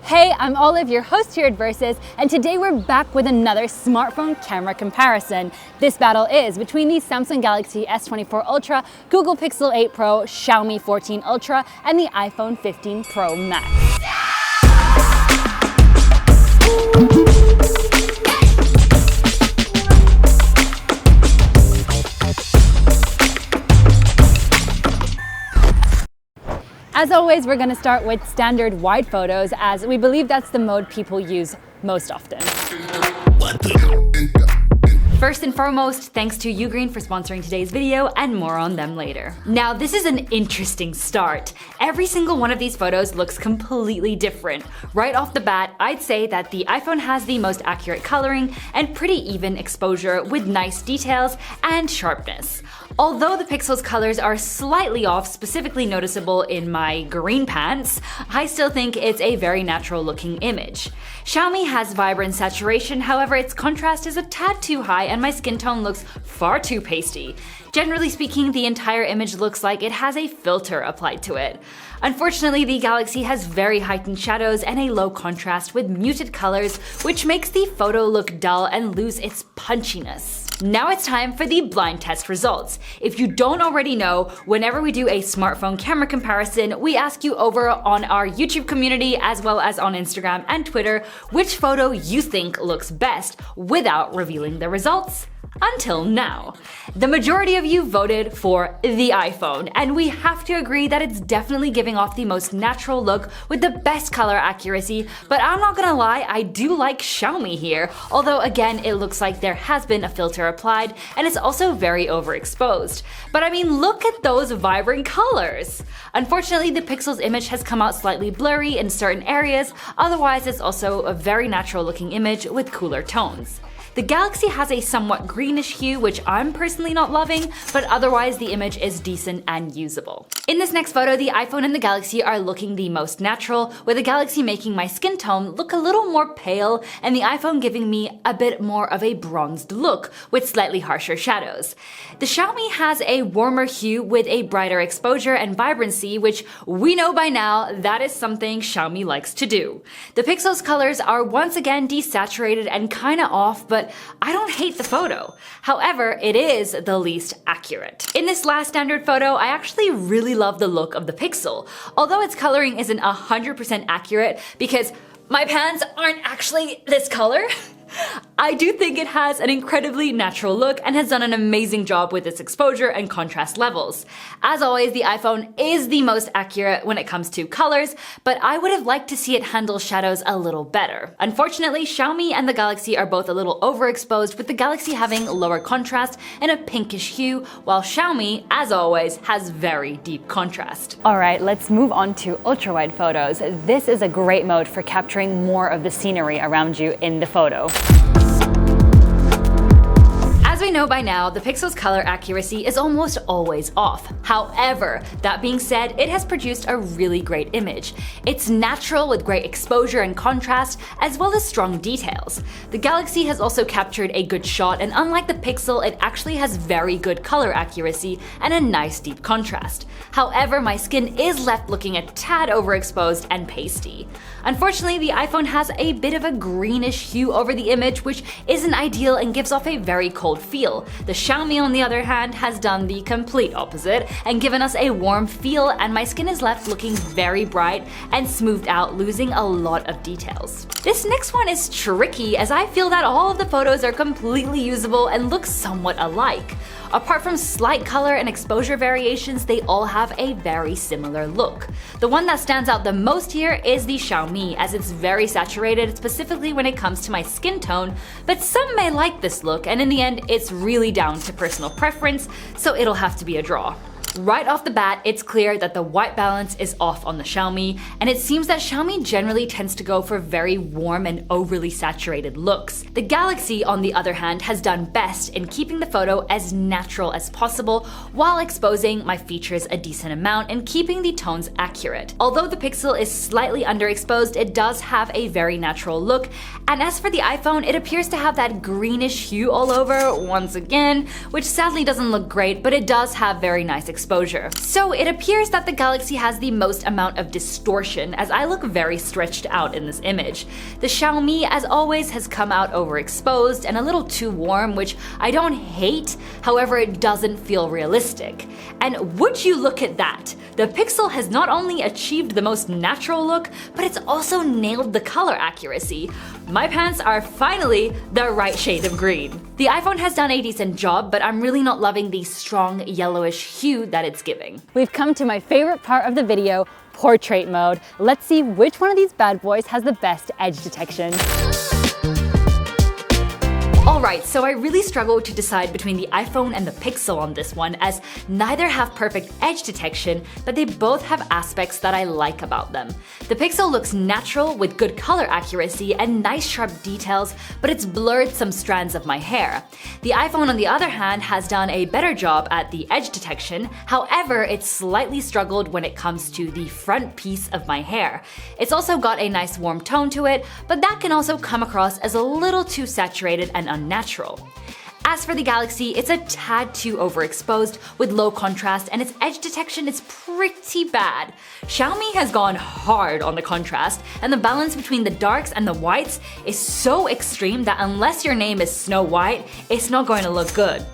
Hey, I'm Olive, your host here at Versus, and today we're back with another smartphone camera comparison. This battle is between the Samsung Galaxy S24 Ultra, Google Pixel 8 Pro, Xiaomi 14 Ultra, and the iPhone 15 Pro Max. As always, we're going to start with standard wide photos, as we believe that's the mode people use most often. First and foremost, thanks to UGREEN for sponsoring today's video, and more on them later. Now, this is an interesting start. Every single one of these photos looks completely different. Right off the bat, I'd say that the iPhone has the most accurate coloring and pretty even exposure with nice details and sharpness. Although the Pixel's colors are slightly off, specifically noticeable in my green pants, I still think it's a very natural looking image. Xiaomi has vibrant saturation, however its contrast is a tad too high and my skin tone looks far too pasty. Generally speaking, the entire image looks like it has a filter applied to it. Unfortunately, the Galaxy has very heightened shadows and a low contrast with muted colors, which makes the photo look dull and lose its punchiness. Now it's time for the blind test results. If you don't already know, whenever we do a smartphone camera comparison, we ask you over on our YouTube community as well as on Instagram and Twitter which photo you think looks best without revealing the results. Until now. The majority of you voted for the iPhone, and we have to agree that it's definitely giving off the most natural look with the best color accuracy, but I'm not gonna lie, I do like Xiaomi here, although again it looks like there has been a filter applied and it's also very overexposed. But I mean, look at those vibrant colors! Unfortunately, the Pixel's image has come out slightly blurry in certain areas, otherwise it's also a very natural looking image with cooler tones. The Galaxy has a somewhat greenish hue, which I'm personally not loving, but otherwise the image is decent and usable. In this next photo, the iPhone and the Galaxy are looking the most natural, with the Galaxy making my skin tone look a little more pale and the iPhone giving me a bit more of a bronzed look with slightly harsher shadows. The Xiaomi has a warmer hue with a brighter exposure and vibrancy, which we know by now that is something Xiaomi likes to do. The Pixel's colors are once again desaturated and kinda off, but I don't hate the photo. However, it is the least accurate. In this last standard photo, I actually really love the look of the Pixel, although its coloring isn't 100% accurate because my pants aren't actually this color. I do think it has an incredibly natural look and has done an amazing job with its exposure and contrast levels. As always, the iPhone is the most accurate when it comes to colors, but I would have liked to see it handle shadows a little better. Unfortunately, Xiaomi and the Galaxy are both a little overexposed, with the Galaxy having lower contrast and a pinkish hue, while Xiaomi, as always, has very deep contrast. Alright, let's move on to ultra-wide photos. This is a great mode for capturing more of the scenery around you in the photo. As we know by now, the Pixel's color accuracy is almost always off. However, that being said, it has produced a really great image. It's natural with great exposure and contrast, as well as strong details. The Galaxy has also captured a good shot, and unlike the Pixel, it actually has very good color accuracy and a nice deep contrast. However, my skin is left looking a tad overexposed and pasty. Unfortunately, the iPhone has a bit of a greenish hue over the image, which isn't ideal and gives off a very cold feel. The Xiaomi, on the other hand, has done the complete opposite and given us a warm feel, and my skin is left looking very bright and smoothed out, losing a lot of details. This next one is tricky, as I feel that all of the photos are completely usable and look somewhat alike. Apart from slight color and exposure variations, they all have a very similar look. The one that stands out the most here is the Xiaomi, as it's very saturated, specifically when it comes to my skin tone, but some may like this look, and in the end, it's really down to personal preference, so it'll have to be a draw. Right off the bat, it's clear that the white balance is off on the Xiaomi, and it seems that Xiaomi generally tends to go for very warm and overly saturated looks. The Galaxy, on the other hand, has done best in keeping the photo as natural as possible while exposing my features a decent amount and keeping the tones accurate. Although the Pixel is slightly underexposed, it does have a very natural look, and as for the iPhone, it appears to have that greenish hue all over once again, which sadly doesn't look great, but it does have very nice exposure exposure. So it appears that the Galaxy has the most amount of distortion, as I look very stretched out in this image. The Xiaomi, as always, has come out overexposed and a little too warm, which I don't hate, however it doesn't feel realistic. And would you look at that? The Pixel has not only achieved the most natural look, but it's also nailed the color accuracy. My pants are finally the right shade of green. The iPhone has done a decent job, but I'm really not loving the strong yellowish hue that it's giving. We've come to my favorite part of the video, portrait mode. Let's see which one of these bad boys has the best edge detection. Alright, so I really struggle to decide between the iPhone and the Pixel on this one, as neither have perfect edge detection, but they both have aspects that I like about them. The Pixel looks natural with good color accuracy and nice sharp details, but it's blurred some strands of my hair. The iPhone, on the other hand, has done a better job at the edge detection, however, it's slightly struggled when it comes to the front piece of my hair. It's also got a nice warm tone to it, but that can also come across as a little too saturated and unnatural. As for the Galaxy, it's a tad too overexposed with low contrast, and its edge detection is pretty bad. Xiaomi has gone hard on the contrast, and the balance between the darks and the whites is so extreme that unless your name is Snow White, it's not going to look good.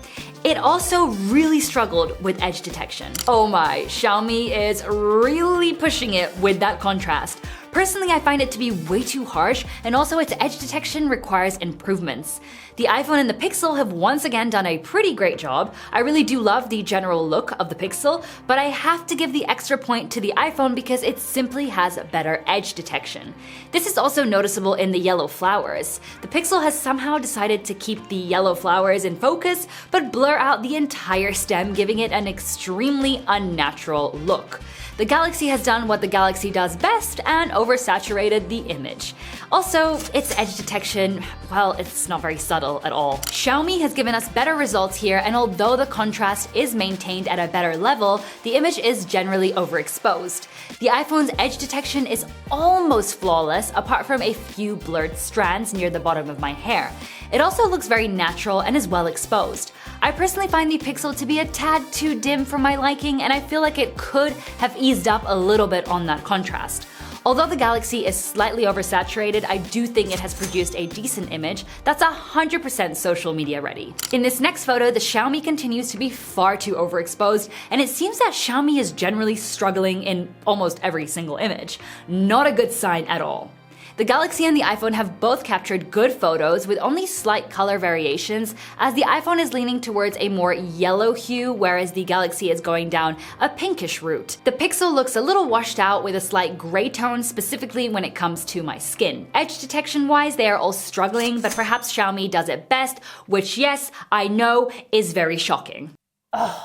It also really struggled with edge detection. Oh my, Xiaomi is really pushing it with that contrast. Personally, I find it to be way too harsh, and also its edge detection requires improvements. The iPhone and the Pixel have once again done a pretty great job. I really do love the general look of the Pixel, but I have to give the extra point to the iPhone because it simply has better edge detection. This is also noticeable in the yellow flowers. The Pixel has somehow decided to keep the yellow flowers in focus, but blur out the entire stem, giving it an extremely unnatural look. The Galaxy has done what the Galaxy does best and oversaturated the image. Also, its edge detection, well, it's not very subtle at all. Xiaomi has given us better results here, and although the contrast is maintained at a better level, the image is generally overexposed. The iPhone's edge detection is almost flawless, apart from a few blurred strands near the bottom of my hair. It also looks very natural and is well exposed. I personally find the Pixel to be a tad too dim for my liking, and I feel like it could have eased up a little bit on that contrast. Although the Galaxy is slightly oversaturated, I do think it has produced a decent image that's 100% social media ready. In this next photo, the Xiaomi continues to be far too overexposed, and it seems that Xiaomi is generally struggling in almost every single image. Not a good sign at all. The Galaxy and the iPhone have both captured good photos with only slight color variations, as the iPhone is leaning towards a more yellow hue, whereas the Galaxy is going down a pinkish route. The Pixel looks a little washed out with a slight gray tone, specifically when it comes to my skin. Edge detection wise, they are all struggling, but perhaps Xiaomi does it best, which yes, I know is very shocking. Oh,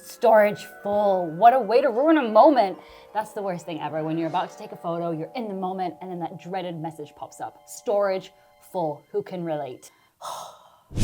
storage full. What a way to ruin a moment. That's the worst thing ever, when you're about to take a photo, you're in the moment, and then that dreaded message pops up. Storage full. Who can relate?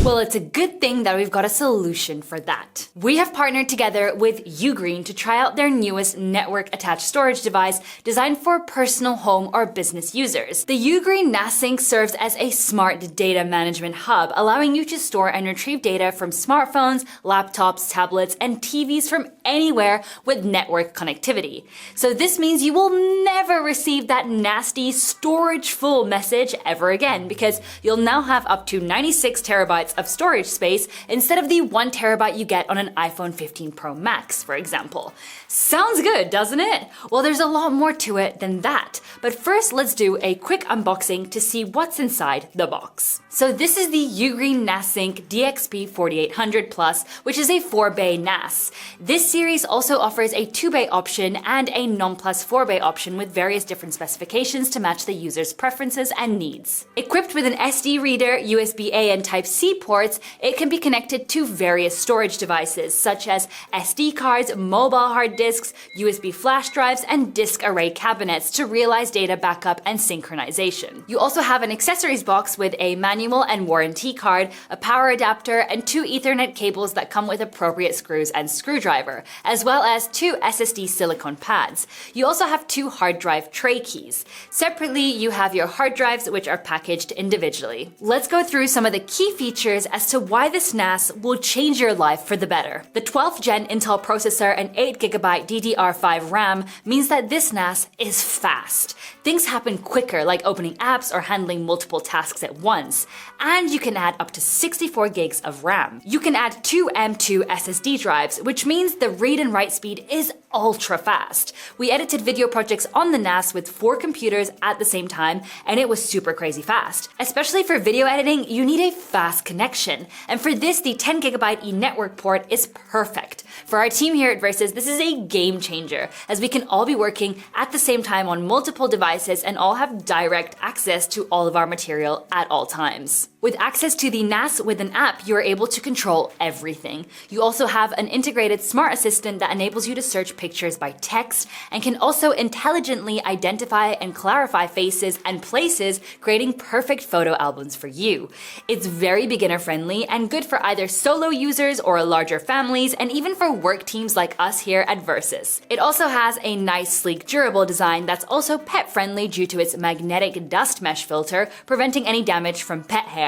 Well, it's a good thing that we've got a solution for that. We have partnered together with UGREEN to try out their newest network-attached storage device designed for personal, home, or business users. The UGREEN NAS Sync serves as a smart data management hub, allowing you to store and retrieve data from smartphones, laptops, tablets, and TVs from anywhere with network connectivity. So this means you will never receive that nasty storage full message ever again, because you'll now have up to 96 terabytes of storage space instead of the 1 terabyte you get on an iPhone 15 Pro Max, for example. Sounds good, doesn't it? Well, there's a lot more to it than that. But first, let's do a quick unboxing to see what's inside the box. So this is the UGREEN NAS Sync DXP 4800 Plus, which is a 4-bay NAS. This series also offers a 2-bay option and a non-plus 4-bay option with various different specifications to match the user's preferences and needs. Equipped with an SD reader, USB-A and Type-C ports, it can be connected to various storage devices such as SD cards, mobile hard disks, USB flash drives, and disk array cabinets to realize data backup and synchronization. You also have an accessories box with a manual and warranty card, a power adapter, and 2 Ethernet cables that come with appropriate screws and screwdriver, as well as 2 SSD silicone pads. You also have 2 hard drive tray keys. Separately, you have your hard drives, which are packaged individually. Let's go through some of the key features features as to why this NAS will change your life for the better. The 12th gen Intel processor and 8GB DDR5 RAM means that this NAS is fast. Things happen quicker, like opening apps or handling multiple tasks at once. And you can add up to 64 gigs of RAM. You can add 2 M.2 SSD drives, which means the read and write speed is ultra fast. We edited video projects on the NAS with 4 computers at the same time, and it was super crazy fast. Especially for video editing, you need a fast connection. And for this, the 10GB eNetwork port is perfect. For our team here at Versus, this is a game changer, as we can all be working at the same time on multiple devices and all have direct access to all of our material at all times. With access to the NAS with an app, you are able to control everything. You also have an integrated smart assistant that enables you to search pictures by text and can also intelligently identify and clarify faces and places, creating perfect photo albums for you. It's very beginner friendly and good for either solo users or larger families, and even for work teams like us here at Versus. It also has a nice, sleek, durable design that's also pet friendly due to its magnetic dust mesh filter, preventing any damage from pet hair.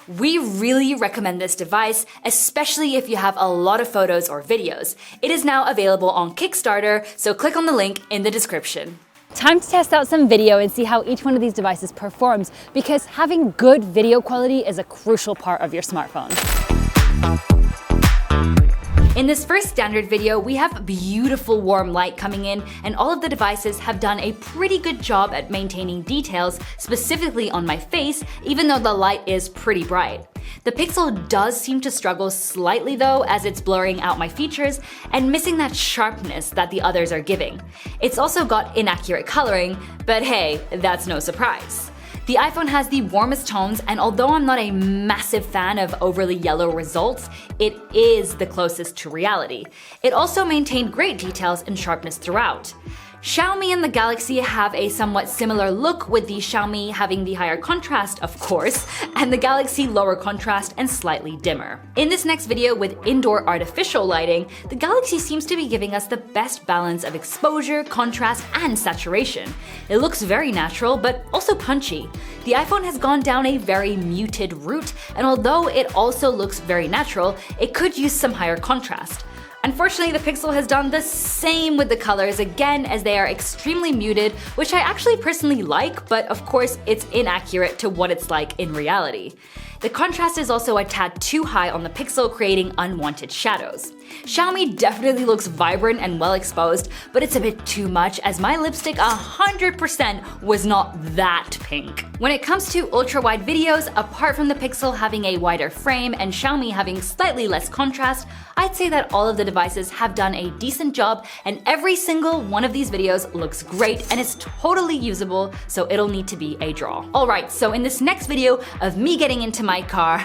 We really recommend this device, especially if you have a lot of photos or videos. It is now available on Kickstarter, so click on the link in the description. Time to test out some video and see how each one of these devices performs, because having good video quality is a crucial part of your smartphone. In this first standard video, we have beautiful warm light coming in, and all of the devices have done a pretty good job at maintaining details, specifically on my face, even though the light is pretty bright. The Pixel does seem to struggle slightly though, as it's blurring out my features and missing that sharpness that the others are giving. It's also got inaccurate coloring, but hey, that's no surprise. The iPhone has the warmest tones, and although I'm not a massive fan of overly yellow results, it is the closest to reality. It also maintained great details and sharpness throughout. Xiaomi and the Galaxy have a somewhat similar look, with the Xiaomi having the higher contrast, of course, and the Galaxy lower contrast and slightly dimmer. In this next video with indoor artificial lighting, the Galaxy seems to be giving us the best balance of exposure, contrast, and saturation. It looks very natural, but also punchy. The iPhone has gone down a very muted route, and although it also looks very natural, it could use some higher contrast. Unfortunately, the Pixel has done the same with the colors again, as they are extremely muted, which I actually personally like, but of course it's inaccurate to what it's like in reality. The contrast is also a tad too high on the Pixel, creating unwanted shadows. Xiaomi definitely looks vibrant and well exposed, but it's a bit too much, as my lipstick 100% was not that pink. When it comes to ultra-wide videos, apart from the Pixel having a wider frame and Xiaomi having slightly less contrast, I'd say that all of the devices have done a decent job, and every single one of these videos looks great and is totally usable, so it'll need to be a draw. Alright, so in this next video of me getting into my car,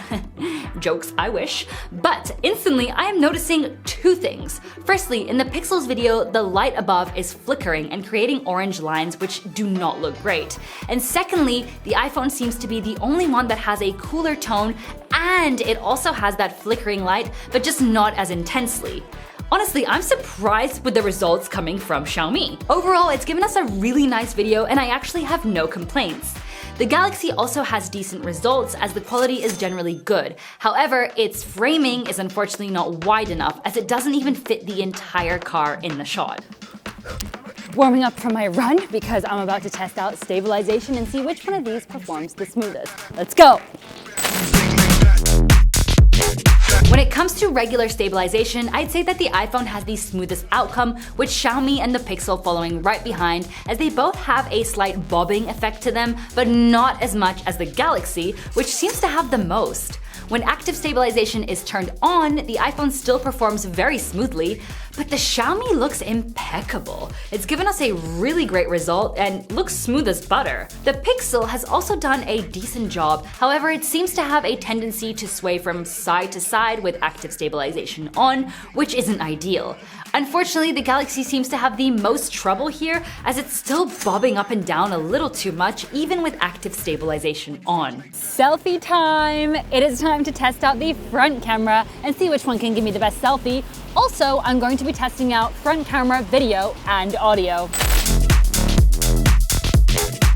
jokes, I wish, but instantly I am noticing two things. Firstly, in the Pixel's video, the light above is flickering and creating orange lines which do not look great. And secondly, the iPhone seems to be the only one that has a cooler tone, and it also has that flickering light, but just not as intensely. Honestly, I'm surprised with the results coming from Xiaomi. Overall, it's given us a really nice video, and I actually have no complaints. The Galaxy also has decent results, as the quality is generally good. However, its framing is unfortunately not wide enough, as it doesn't even fit the entire car in the shot. Warming up for my run, because I'm about to test out stabilization and see which one of these performs the smoothest. Let's go! When it comes to regular stabilization, I'd say that the iPhone has the smoothest outcome, with Xiaomi and the Pixel following right behind, as they both have a slight bobbing effect to them, but not as much as the Galaxy, which seems to have the most. When active stabilization is turned on, the iPhone still performs very smoothly, but the Xiaomi looks impeccable. It's given us a really great result and looks smooth as butter. The Pixel has also done a decent job, however it seems to have a tendency to sway from side to side with active stabilization on, which isn't ideal. Unfortunately, the Galaxy seems to have the most trouble here, as it's still bobbing up and down a little too much, even with active stabilization on. Selfie time! It is time to test out the front camera and see which one can give me the best selfie. Also, I'm going to be testing out front camera video and audio.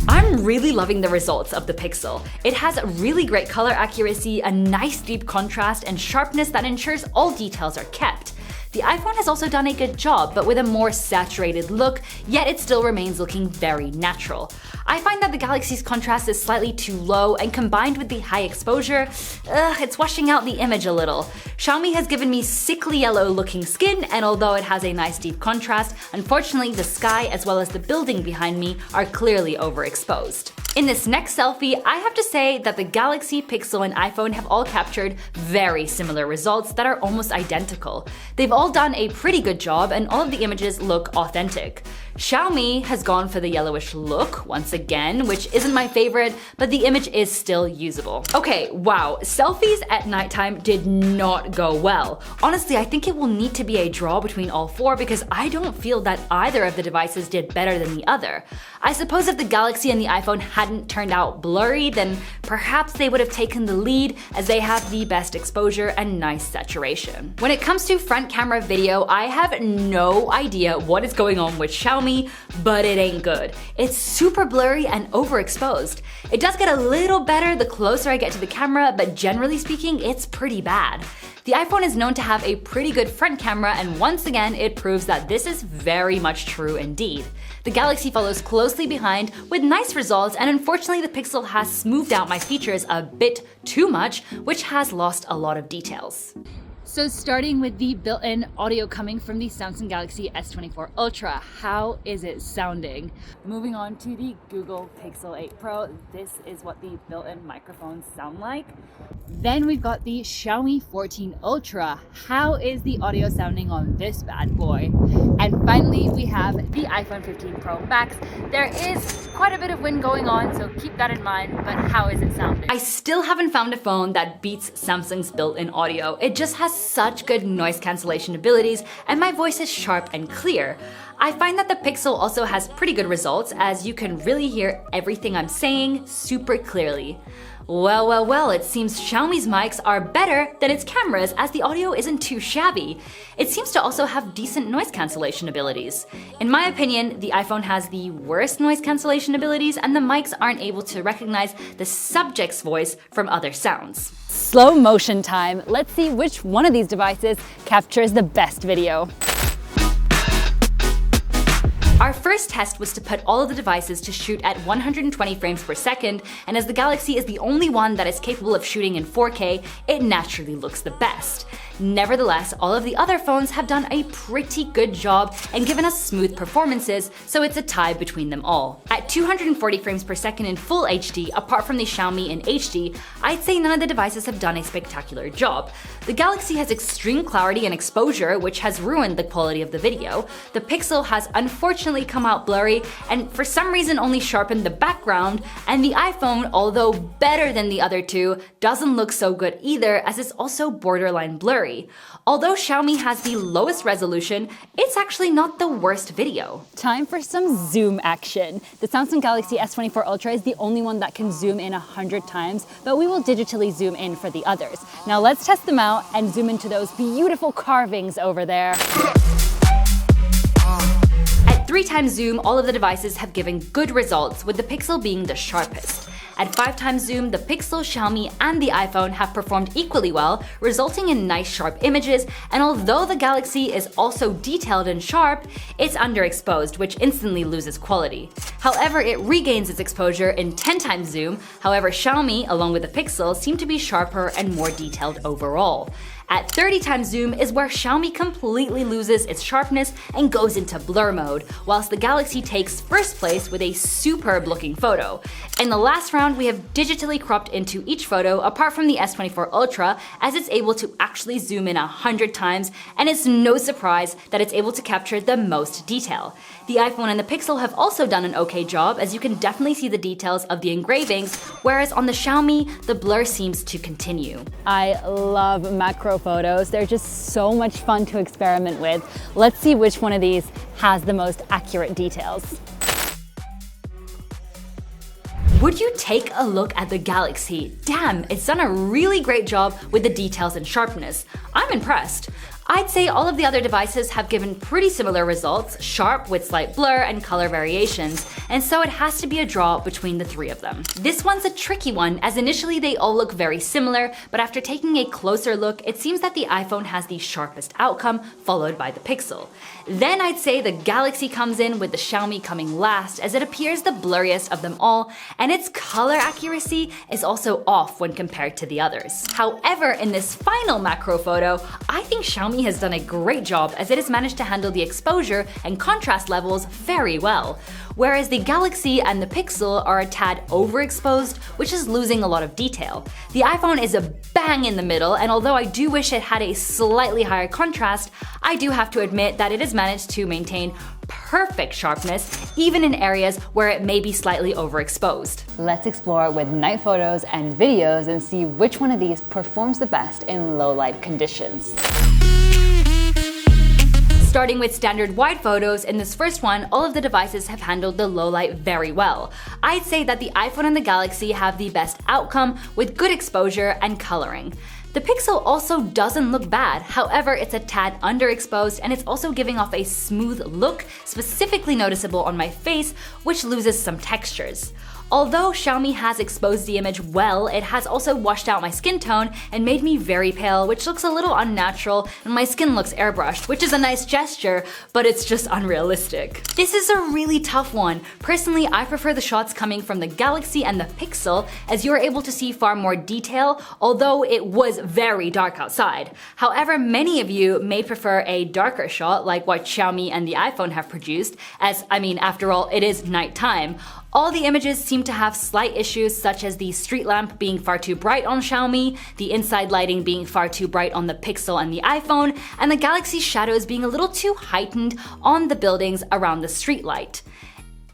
I'm I'm really loving the results of the Pixel. It has really great color accuracy, a nice deep contrast, and sharpness that ensures all details are kept. The iPhone has also done a good job, but with a more saturated look, yet it still remains looking very natural. I find that the Galaxy's contrast is slightly too low, and combined with the high exposure, it's washing out the image a little. Xiaomi has given me sickly yellow looking skin, and although it has a nice deep contrast, unfortunately the sky as well as the building behind me are clearly overexposed. In this next selfie, I have to say that the Galaxy, Pixel, and iPhone have all captured very similar results that are almost identical. They've all done a pretty good job, and all of the images look authentic. Xiaomi has gone for the yellowish look once again, which isn't my favorite, but the image is still usable. Okay, wow, selfies at nighttime did not go well. Honestly, I think it will need to be a draw between all four because I don't feel that either of the devices did better than the other. I suppose if the Galaxy and the iPhone hadn't turned out blurry, then perhaps they would have taken the lead as they have the best exposure and nice saturation. When it comes to front camera video, I have no idea what is going on with Xiaomi, but it ain't good. It's super blurry and overexposed. It does get a little better the closer I get to the camera, but generally speaking, it's pretty bad. The iPhone is known to have a pretty good front camera, and once again, it proves that this is very much true indeed. The Galaxy follows closely behind with nice results, and unfortunately the Pixel has smoothed out my features a bit too much, which has lost a lot of details. So starting with the built-in audio coming from the Samsung Galaxy S24 Ultra, how is it sounding? Moving on to the Google Pixel 8 Pro, this is what the built-in microphones sound like. Then we've got the Xiaomi 14 Ultra. How is the audio sounding on this bad boy? And finally, we have the iPhone 15 Pro Max. There is quite a bit of wind going on, so keep that in mind, but how is it sounding? I still haven't found a phone that beats Samsung's built-in audio. It just has such good noise cancellation abilities, and my voice is sharp and clear. I find that the Pixel also has pretty good results, as you can really hear everything I'm saying super clearly. Well, it seems Xiaomi's mics are better than its cameras as the audio isn't too shabby. It seems to also have decent noise cancellation abilities. In my opinion, the iPhone has the worst noise cancellation abilities, and the mics aren't able to recognize the subject's voice from other sounds. Slow motion time. Let's see which one of these devices captures the best video. Our first test was to put all of the devices to shoot at 120 frames per second, and as the Galaxy is the only one that is capable of shooting in 4K, it naturally looks the best. Nevertheless, all of the other phones have done a pretty good job and given us smooth performances, so it's a tie between them all. At 240 frames per second in full HD, apart from the Xiaomi in HD, I'd say none of the devices have done a spectacular job. The Galaxy has extreme clarity and exposure, which has ruined the quality of the video. The Pixel has unfortunately come out blurry and for some reason only sharpened the background, and the iPhone, although better than the other two, doesn't look so good either, as it's also borderline blurry. Although Xiaomi has the lowest resolution, it's actually not the worst video. Time for some zoom action. The Samsung Galaxy S24 Ultra is the only one that can zoom in 100 times, but we will digitally zoom in for the others. Now let's test them out and zoom into those beautiful carvings over there. At 3x zoom, all of the devices have given good results, with the Pixel being the sharpest. At 5x zoom, the Pixel, Xiaomi, and the iPhone have performed equally well, resulting in nice sharp images, and although the Galaxy is also detailed and sharp, it's underexposed, which instantly loses quality. However, it regains its exposure in 10x zoom. However, Xiaomi, along with the Pixel, seem to be sharper and more detailed overall. At 30x zoom is where Xiaomi completely loses its sharpness and goes into blur mode, whilst the Galaxy takes first place with a superb looking photo. In the last round, we have digitally cropped into each photo apart from the S24 Ultra, as it's able to actually zoom in 100 times, and it's no surprise that it's able to capture the most detail. The iPhone and the Pixel have also done an okay job, as you can definitely see the details of the engravings, whereas on the Xiaomi, the blur seems to continue. I love macro photos. They're just so much fun to experiment with. Let's see which one of these has the most accurate details. Would you take a look at the Galaxy? Damn, it's done a really great job with the details and sharpness. I'm impressed. I'd say all of the other devices have given pretty similar results, sharp with slight blur and color variations, and so it has to be a draw between the three of them. This one's a tricky one, as initially they all look very similar, but after taking a closer look, it seems that the iPhone has the sharpest outcome, followed by the Pixel. Then I'd say the Galaxy comes in, with the Xiaomi coming last, as it appears the blurriest of them all, and its color accuracy is also off when compared to the others. However, in this final macro photo, I think Xiaomi has done a great job, as it has managed to handle the exposure and contrast levels very well. Whereas the Galaxy and the Pixel are a tad overexposed, which is losing a lot of detail. The iPhone is a bang in the middle, and although I do wish it had a slightly higher contrast, I do have to admit that it has managed to maintain perfect sharpness, even in areas where it may be slightly overexposed. Let's explore with night photos and videos and see which one of these performs the best in low light conditions. Starting with standard wide photos, in this first one, all of the devices have handled the low light very well. I'd say that the iPhone and the Galaxy have the best outcome with good exposure and coloring. The Pixel also doesn't look bad, however it's a tad underexposed and it's also giving off a smooth look, specifically noticeable on my face, which loses some textures. Although Xiaomi has exposed the image well, it has also washed out my skin tone and made me very pale, which looks a little unnatural, and my skin looks airbrushed, which is a nice gesture, but it's just unrealistic. This is a really tough one. Personally, I prefer the shots coming from the Galaxy and the Pixel, as you're able to see far more detail, although it was very dark outside. However, many of you may prefer a darker shot like what Xiaomi and the iPhone have produced, as, I mean, after all, it is nighttime. All the images seem to have slight issues, such as the street lamp being far too bright on Xiaomi, the inside lighting being far too bright on the Pixel and the iPhone, and the Galaxy's shadows being a little too heightened on the buildings around the street light.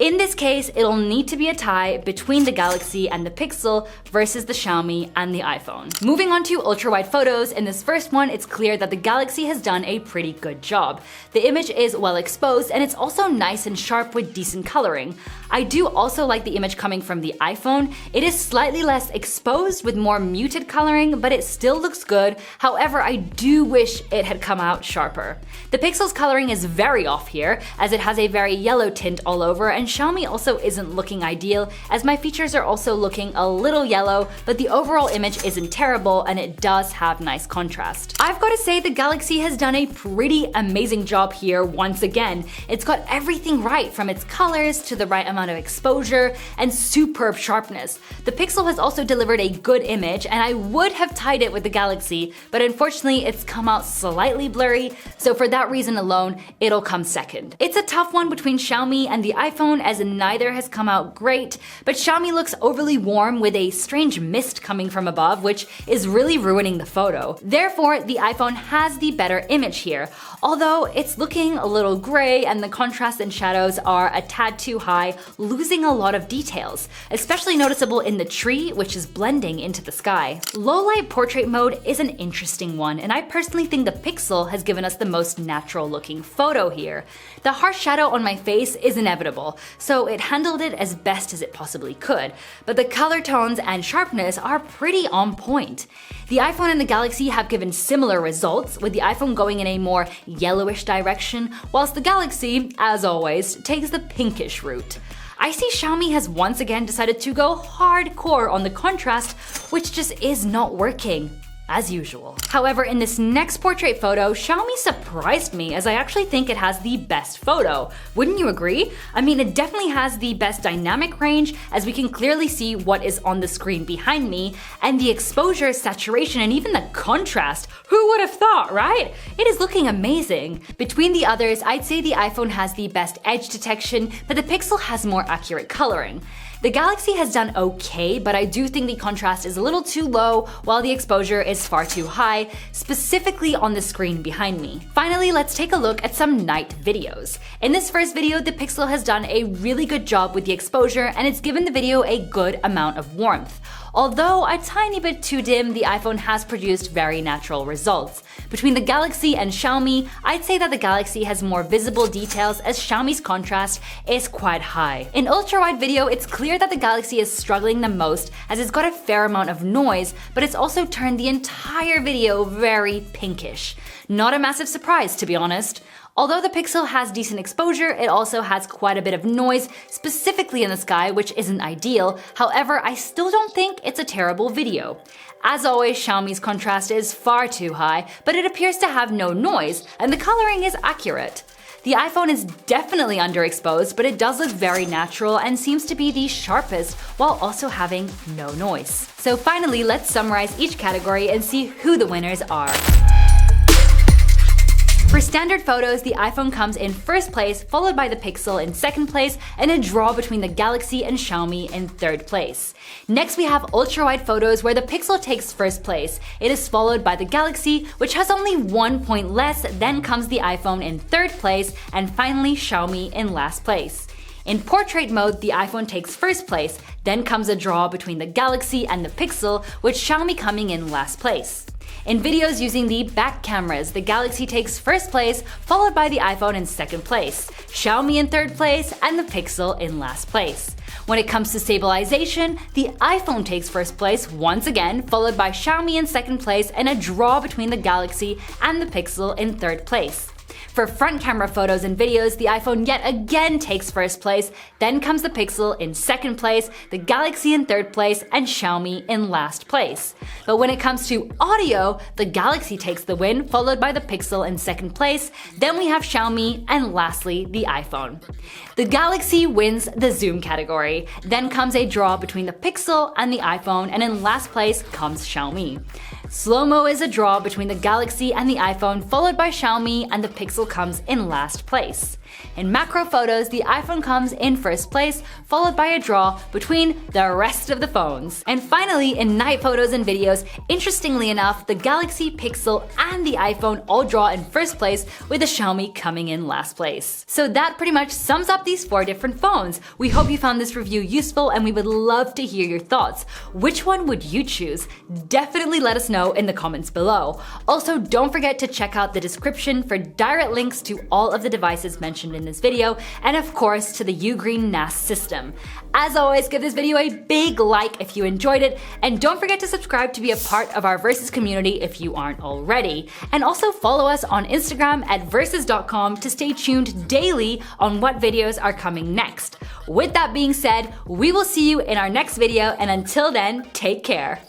In this case, it'll need to be a tie between the Galaxy and the Pixel versus the Xiaomi and the iPhone. Moving on to ultra-wide photos, in this first one, it's clear that the Galaxy has done a pretty good job. The image is well exposed and it's also nice and sharp with decent coloring. I do also like the image coming from the iPhone. It is slightly less exposed with more muted coloring, but it still looks good. However, I do wish it had come out sharper. The Pixel's coloring is very off here, as it has a very yellow tint all over, and Xiaomi also isn't looking ideal, as my features are also looking a little yellow, but the overall image isn't terrible and it does have nice contrast. I've got to say the Galaxy has done a pretty amazing job here once again. It's got everything right, from its colors to the right amount of exposure and superb sharpness. The Pixel has also delivered a good image, and I would have tied it with the Galaxy, but unfortunately it's come out slightly blurry, so for that reason alone, it'll come second. It's a tough one between Xiaomi and the iPhone, as neither has come out great, but Xiaomi looks overly warm with a strange mist coming from above, which is really ruining the photo. Therefore, the iPhone has the better image here, although it's looking a little gray and the contrast and shadows are a tad too high, losing a lot of details, especially noticeable in the tree, which is blending into the sky. Low light portrait mode is an interesting one, and I personally think the Pixel has given us the most natural looking photo here. The harsh shadow on my face is inevitable, so it handled it as best as it possibly could, but the color tones and sharpness are pretty on point. The iPhone and the Galaxy have given similar results, with the iPhone going in a more yellowish direction, whilst the Galaxy, as always, takes the pinkish route. I see Xiaomi has once again decided to go hardcore on the contrast, which just is not working, as usual. However, in this next portrait photo, Xiaomi surprised me, as I actually think it has the best photo. Wouldn't you agree? I mean, it definitely has the best dynamic range, as we can clearly see what is on the screen behind me, and the exposure, saturation, and even the contrast. Who would have thought, right? It is looking amazing. Between the others, I'd say the iPhone has the best edge detection, but the Pixel has more accurate coloring. The Galaxy has done okay, but I do think the contrast is a little too low, while the exposure is far too high, specifically on the screen behind me. Finally, let's take a look at some night videos. In this first video, the Pixel has done a really good job with the exposure, and it's given the video a good amount of warmth. Although a tiny bit too dim, the iPhone has produced very natural results. Between the Galaxy and Xiaomi, I'd say that the Galaxy has more visible details as Xiaomi's contrast is quite high. In ultra-wide video, it's clear that the Galaxy is struggling the most as it's got a fair amount of noise, but it's also turned the entire video very pinkish. Not a massive surprise, to be honest. Although the Pixel has decent exposure, it also has quite a bit of noise, specifically in the sky, which isn't ideal. However, I still don't think it's a terrible video. As always, Xiaomi's contrast is far too high, but it appears to have no noise, and the coloring is accurate. The iPhone is definitely underexposed, but it does look very natural and seems to be the sharpest while also having no noise. So finally, let's summarize each category and see who the winners are. For standard photos, the iPhone comes in first place, followed by the Pixel in second place, and a draw between the Galaxy and Xiaomi in third place. Next we have ultra-wide photos where the Pixel takes first place. It is followed by the Galaxy, which has only 1 point less, then comes the iPhone in third place, and finally Xiaomi in last place. In portrait mode, the iPhone takes first place, then comes a draw between the Galaxy and the Pixel, with Xiaomi coming in last place. In videos using the back cameras, the Galaxy takes first place, followed by the iPhone in second place, Xiaomi in third place, and the Pixel in last place. When it comes to stabilization, the iPhone takes first place once again, followed by Xiaomi in second place, and a draw between the Galaxy and the Pixel in third place. For front camera photos and videos, the iPhone yet again takes first place, then comes the Pixel in second place, the Galaxy in third place, and Xiaomi in last place. But when it comes to audio, the Galaxy takes the win, followed by the Pixel in second place, then we have Xiaomi, and lastly, the iPhone. The Galaxy wins the zoom category, then comes a draw between the Pixel and the iPhone, and in last place comes Xiaomi. Slow-mo is a draw between the Galaxy and the iPhone, followed by Xiaomi, and the Pixel comes in last place. In macro photos, the iPhone comes in first place, followed by a draw between the rest of the phones. And finally, in night photos and videos, interestingly enough, the Galaxy, Pixel, and the iPhone all draw in first place, with the Xiaomi coming in last place. So that pretty much sums up these 4 different phones. We hope you found this review useful, and we would love to hear your thoughts. Which one would you choose? Definitely let us know in the comments below. Also, don't forget to check out the description for direct links to all of the devices mentioned in this video, and of course to the UGREEN NAS system. As always, give this video a big like if you enjoyed it, and don't forget to subscribe to be a part of our Versus community if you aren't already. And also follow us on Instagram at versus.com to stay tuned daily on what videos are coming next. With that being said, we will see you in our next video, and until then, take care.